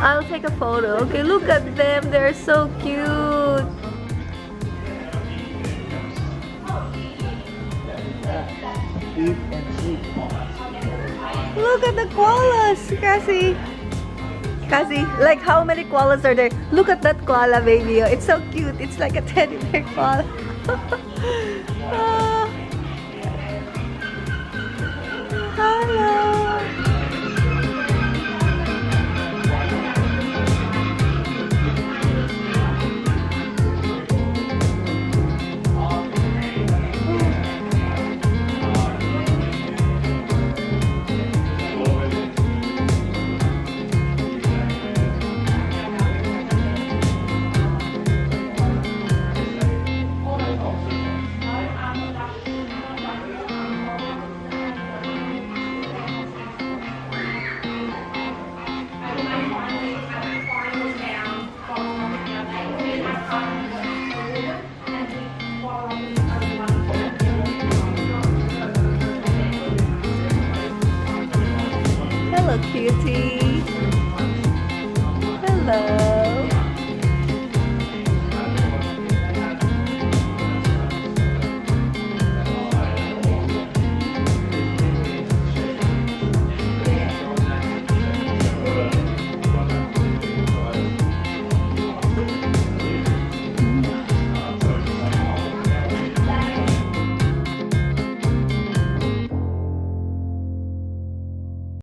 I'll take a photo. Okay, look at them. They're so cute. Eat and sleep. Look at the koalas, Cassie. Cassie, like how many koalas are there? Look at that koala baby. Oh, it's so cute. It's like a teddy bear koala. Ah. Hello. Hello, cutie. Hello.